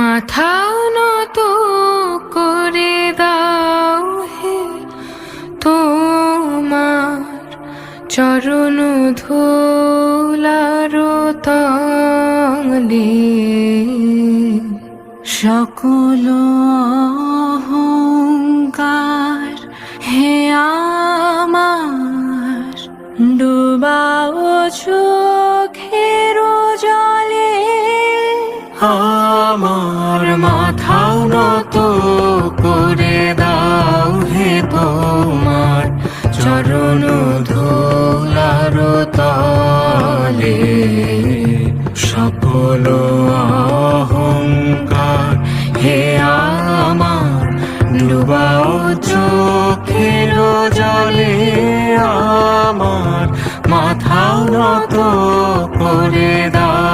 মাথা নত করে দাও হে তোমার চরণ ধুলার তলে। সকল অহংকার হে আমার ডুবাও চোখের জলে। আমার মাথাও নত করে দাও হে তোমার চরণ ধুলার তলে। সকল অহংকার হে আমার ডুবাও চোখের জলে। আমার মাথাও নত করে দাও